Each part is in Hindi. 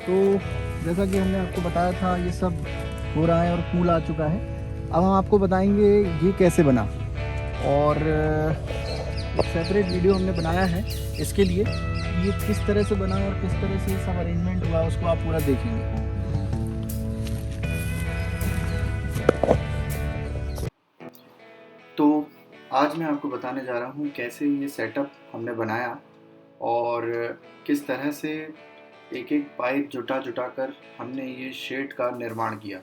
तो जैसा कि हमने आपको बताया था, ये सब हो रहा है और फूल आ चुका है। अब हम आपको बताएंगे ये कैसे बना, और एक सेपरेट वीडियो हमने बनाया है इसके लिए, ये किस तरह से बना और किस तरह से सब अरेंजमेंट हुआ उसको आप पूरा देखेंगे। तो आज मैं आपको बताने जा रहा हूँ कैसे ये सेटअप हमने बनाया और किस तरह से एक एक पाइप जुटा जुटा कर हमने ये शेड का निर्माण किया।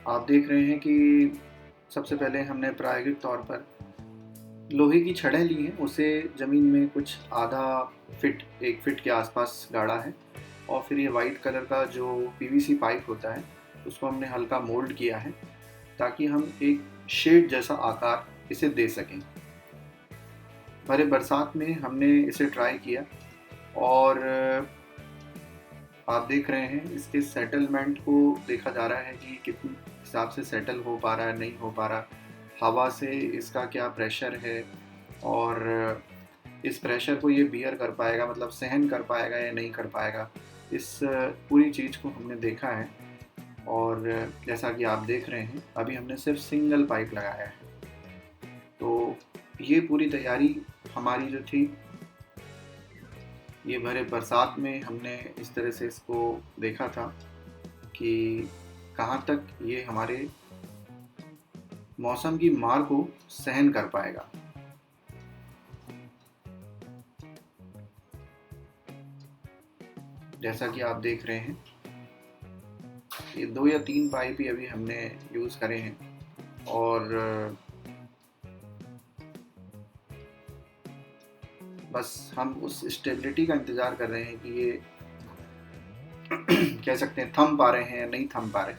आप देख रहे हैं कि सबसे पहले हमने प्रायोगिक तौर पर लोहे की छड़ें ली हैं, उसे ज़मीन में कुछ आधा फिट 1 फिट के आसपास गाड़ा है, और फिर ये वाइट कलर का जो पीवीसी पाइप होता है उसको हमने हल्का मोल्ड किया है ताकि हम एक शेड जैसा आकार इसे दे सकें। भरे बरसात में हमने इसे ट्राई किया और आप देख रहे हैं इसके सेटलमेंट को देखा जा रहा है कि कितने हिसाब से सेटल हो पा रहा है, नहीं हो पा रहा, हवा से इसका क्या प्रेशर है और इस प्रेशर को ये बियर कर पाएगा, मतलब सहन कर पाएगा या नहीं कर पाएगा। इस पूरी चीज़ को हमने देखा है और जैसा कि आप देख रहे हैं अभी हमने सिर्फ सिंगल पाइप लगाया है। तो ये पूरी तैयारी हमारी जो थी, ये भरे बरसात में हमने इस तरह से इसको देखा था कि कहाँ तक ये हमारे मौसम की मार को सहन कर पाएगा। जैसा कि आप देख रहे हैं ये 2 या 3 पाइप ही अभी हमने यूज़ करे हैं और बस हम उस स्टेबिलिटी का इंतज़ार कर रहे हैं कि ये कह सकते हैं थम पा रहे हैं या नहीं थम पा रहे,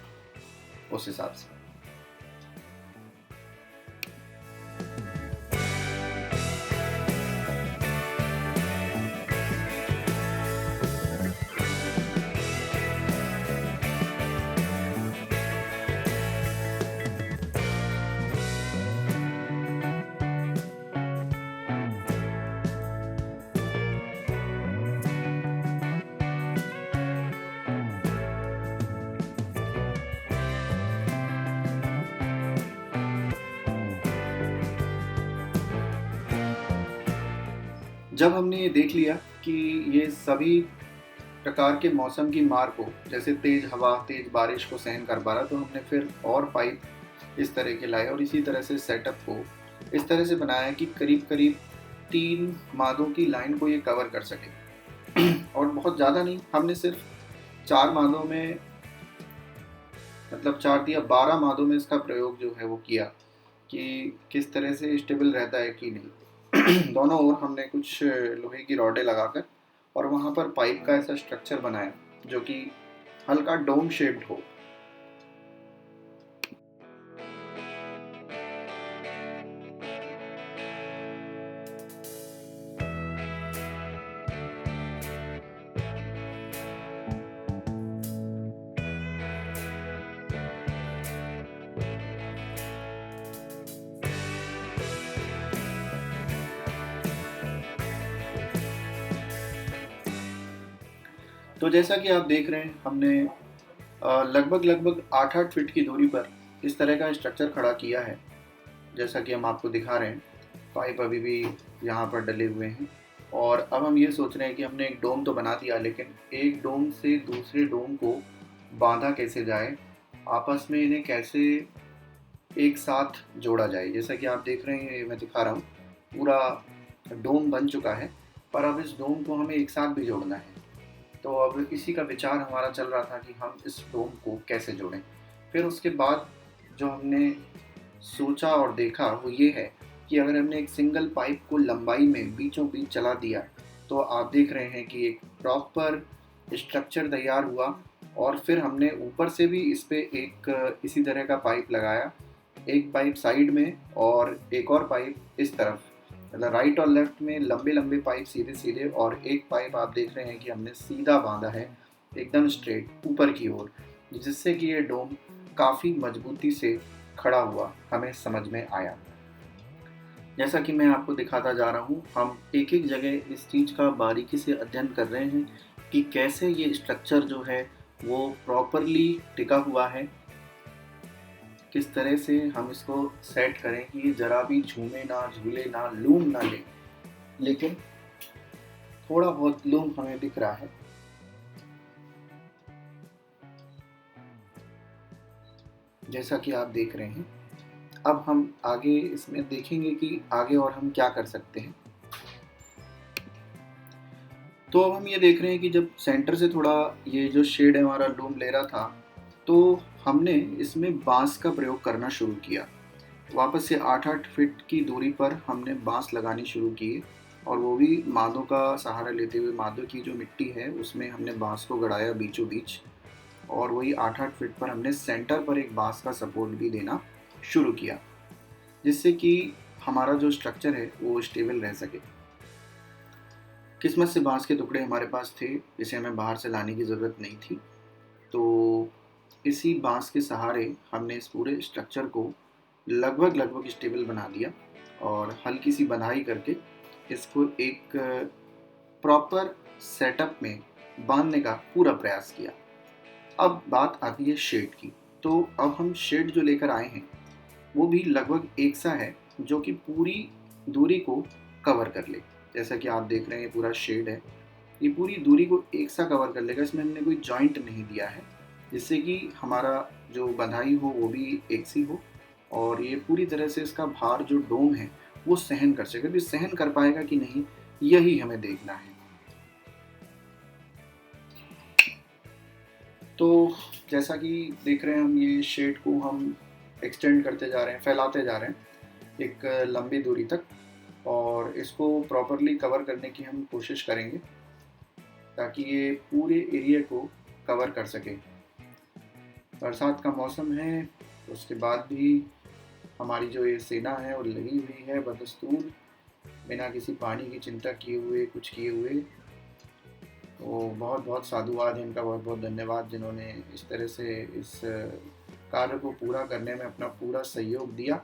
उस हिसाब से। जब हमने ये देख लिया कि ये सभी प्रकार के मौसम की मार को, जैसे तेज़ हवा, तेज़ बारिश को सहन कर पा रहा, तो हमने फिर और पाइप इस तरह के लाए और इसी तरह से सेटअप को इस तरह से बनाया कि करीब करीब 3 मादों की लाइन को ये कवर कर सके। और बहुत ज़्यादा नहीं, हमने सिर्फ 4 मादों में, मतलब 4 या 12 मादों में इसका प्रयोग जो है वो किया कि किस तरह से स्टेबल रहता है कि नहीं। दोनों ओर हमने कुछ लोहे की रॉडें लगाकर और वहाँ पर पाइप का ऐसा स्ट्रक्चर बनाया जो कि हल्का डोम शेप्ड हो। तो जैसा कि आप देख रहे हैं हमने लगभग लगभग 8-8 फीट की दूरी पर इस तरह का स्ट्रक्चर खड़ा किया है, जैसा कि हम आपको दिखा रहे हैं। पाइप अभी भी यहाँ पर डले हुए हैं और अब हम ये सोच रहे हैं कि हमने एक डोम तो बना दिया, लेकिन एक डोम से दूसरे डोम को बांधा कैसे जाए, आपस में इन्हें कैसे एक साथ जोड़ा जाए। जैसा कि आप देख रहे हैं, मैं दिखा रहा हूँ, पूरा डोम बन चुका है, पर अब इस डोम को हमें एक साथ भी जोड़ना है। तो अब इसी का विचार हमारा चल रहा था कि हम इस डोम को कैसे जोड़ें। फिर उसके बाद जो हमने सोचा और देखा वो ये है कि अगर हमने एक सिंगल पाइप को लंबाई में बीचों बीच चला दिया, तो आप देख रहे हैं कि एक प्रॉपर स्ट्रक्चर तैयार हुआ। और फिर हमने ऊपर से भी इस पे एक इसी तरह का पाइप लगाया, एक पाइप साइड में और एक और पाइप इस तरफ, मतलब राइट और लेफ्ट में लंबे लंबे पाइप सीधे सीधे, और एक पाइप आप देख रहे हैं कि हमने सीधा बांधा है एकदम स्ट्रेट ऊपर की ओर, जिससे कि ये डोम काफ़ी मजबूती से खड़ा हुआ हमें समझ में आया। जैसा कि मैं आपको दिखाता जा रहा हूँ, हम एक एक जगह इस चीज़ का बारीकी से अध्ययन कर रहे हैं कि कैसे ये स्ट्रक्चर जो है वो प्रॉपरली टिका हुआ है, किस तरह से हम इसको सेट करें कि ये ज़रा भी झूमे ना, झूले ना, लूम ना ले। लेकिन थोड़ा बहुत लूम हमें दिख रहा है। जैसा कि आप देख रहे हैं। अब हम आगे इसमें देखेंगे कि आगे और हम क्या कर सकते हैं। तो अब हम ये देख रहे हैं कि जब सेंटर से थोड़ा ये जो शेड है हमारा लूम ले रहा था, तो हमने इसमें बांस का प्रयोग करना शुरू किया। वापस से 8-8 फीट की दूरी पर हमने बांस लगानी शुरू किए, और वो भी मादों का सहारा लेते हुए। मादों की जो मिट्टी है उसमें हमने बांस को गड़ाया बीचों बीच, और वही 8-8 फीट पर हमने सेंटर पर एक बांस का सपोर्ट भी देना शुरू किया, जिससे कि हमारा जो स्ट्रक्चर है वो स्टेबल रह सके। किस्मत से बांस के टुकड़े हमारे पास थे, जिसे हमें बाहर से लाने की ज़रूरत नहीं थी। तो इसी बांस के सहारे हमने इस पूरे स्ट्रक्चर को लगभग लगभग स्टेबल बना दिया, और हल्की सी बंधाई करके इसको एक प्रॉपर सेटअप में बांधने का पूरा प्रयास किया। अब बात आती है शेड की। तो अब हम शेड जो लेकर आए हैं वो भी लगभग एक सा है, जो कि पूरी दूरी को कवर कर ले। जैसा कि आप देख रहे हैं, ये पूरा शेड है, ये पूरी दूरी को एक सा कवर कर लेगा। इसमें हमने कोई जॉइंट नहीं दिया है, जिससे कि हमारा जो बंधाई हो वो भी एक सी हो, और ये पूरी तरह से इसका भार जो डोम है वो सहन कर सके। भी सहन कर पाएगा कि नहीं, यही हमें देखना है। तो जैसा कि देख रहे हैं हम, ये शेड को हम एक्सटेंड करते जा रहे हैं, फैलाते जा रहे हैं एक लंबी दूरी तक, और इसको प्रॉपरली कवर करने की हम कोशिश करेंगे, ताकि ये पूरे एरिया को कवर कर सके। बरसात का मौसम है, उसके बाद भी हमारी जो ये सेना है वो लगी हुई है बदस्तूर, बिना किसी पानी की चिंता किए हुए, कुछ किए हुए। तो बहुत बहुत साधुवाद है इनका, बहुत बहुत धन्यवाद, जिन्होंने इस तरह से इस कार्य को पूरा करने में अपना पूरा सहयोग दिया।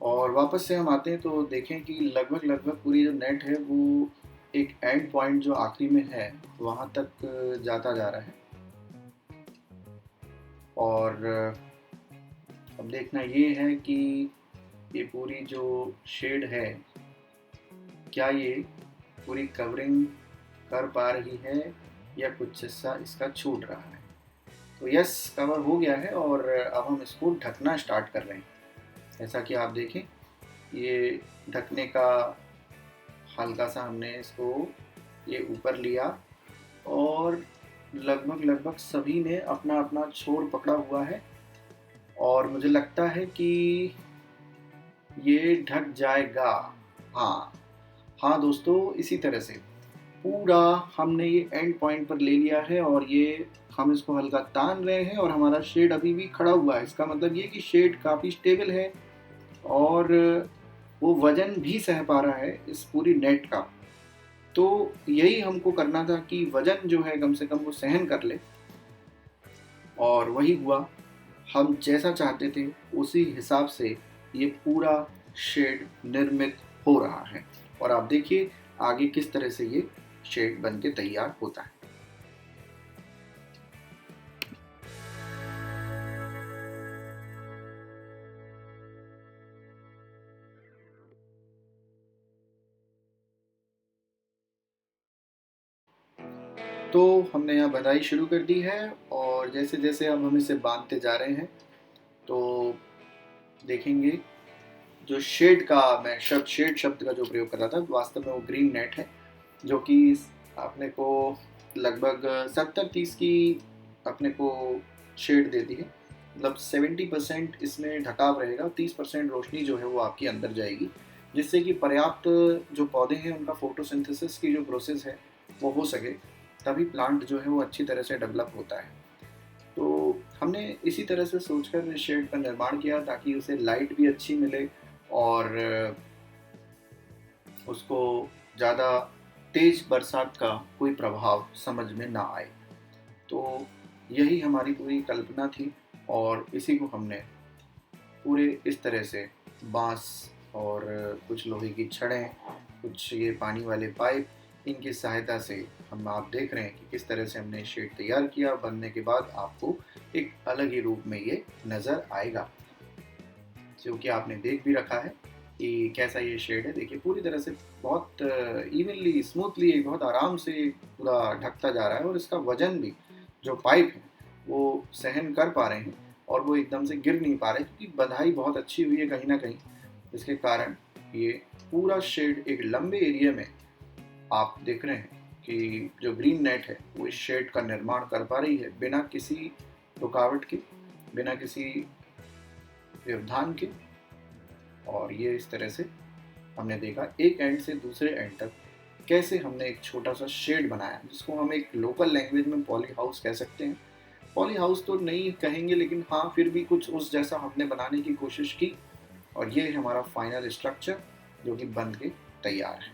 और वापस से हम आते हैं तो देखें कि लगभग लगभग पूरी जो नेट है वो एक एंड पॉइंट जो आखिरी में है वहाँ तक जाता जा रहा है। और अब देखना ये है कि ये पूरी जो शेड है, क्या ये पूरी कवरिंग कर पा रही है या कुछ हिस्सा इसका छूट रहा है। तो यस, कवर हो गया है, और अब हम इसको ढकना स्टार्ट कर रहे हैं। जैसा कि आप देखें, ये ढकने का हल्का सा हमने इसको ये ऊपर लिया, और लगभग लगभग सभी ने अपना अपना छोर पकड़ा हुआ है, और मुझे लगता है कि ये ढक जाएगा। हाँ हाँ दोस्तों, इसी तरह से पूरा हमने ये एंड पॉइंट पर ले लिया है, और ये हम इसको हल्का तान रहे हैं, और हमारा शेड अभी भी खड़ा हुआ है। इसका मतलब ये कि शेड काफ़ी स्टेबल है, और वो वजन भी सह पा रहा है इस पूरी नेट का। तो यही हमको करना था कि वजन जो है कम से कम वो सहन कर ले, और वही हुआ। हम जैसा चाहते थे उसी हिसाब से ये पूरा शेड निर्मित हो रहा है, और आप देखिए आगे किस तरह से ये शेड बन के तैयार होता है। तो हमने यहाँ बंधाई शुरू कर दी है, और जैसे जैसे अब हम इसे बांधते जा रहे हैं तो देखेंगे जो शेड का मैं शेड शब्द का जो प्रयोग कर रहा था, वास्तव में वो ग्रीन नेट है, जो कि अपने को लगभग 70-30 की अपने को शेड देती है। मतलब 70% इसमें ढकाव रहेगा, 30% रोशनी जो है वो आपकी अंदर जाएगी, जिससे कि पर्याप्त जो पौधे हैं उनका फोटोसिंथेसिस की जो प्रोसेस है वो हो सके, तभी प्लांट जो है वो अच्छी तरह से डेवलप होता है। तो हमने इसी तरह से सोचकर इस शेड का निर्माण किया, ताकि उसे लाइट भी अच्छी मिले, और उसको ज़्यादा तेज बरसात का कोई प्रभाव समझ में ना आए। तो यही हमारी पूरी कल्पना थी, और इसी को हमने पूरे इस तरह से बांस और कुछ लोहे की छड़ें, कुछ ये पानी वाले पाइप, इनकी सहायता से हम आप देख रहे हैं कि किस तरह से हमने शेड तैयार किया। बनने के बाद आपको एक अलग ही रूप में ये नज़र आएगा, जो कि आपने देख भी रखा है कि कैसा ये शेड है। देखिए पूरी तरह से बहुत इवनली स्मूथली बहुत आराम से पूरा ढकता जा रहा है, और इसका वजन भी जो पाइप है वो सहन कर पा रहे हैं, और वो एकदम से गिर नहीं पा रहे क्योंकि बंधाई बहुत अच्छी हुई है कहीं ना कहीं। इसके कारण ये पूरा शेड एक लंबे एरिया में आप देख रहे हैं कि जो ग्रीन नेट है वो इस शेड का निर्माण कर पा रही है बिना किसी रुकावट के, बिना किसी व्यवधान के। और ये इस तरह से हमने देखा एक एंड से दूसरे एंड तक कैसे हमने एक छोटा सा शेड बनाया, जिसको हम एक लोकल लैंग्वेज में पॉली हाउस कह सकते हैं। पॉली हाउस तो नहीं कहेंगे, लेकिन हाँ फिर भी कुछ उस जैसा हमने बनाने की कोशिश की, और ये हमारा फाइनल स्ट्रक्चर जो कि बन के तैयार है।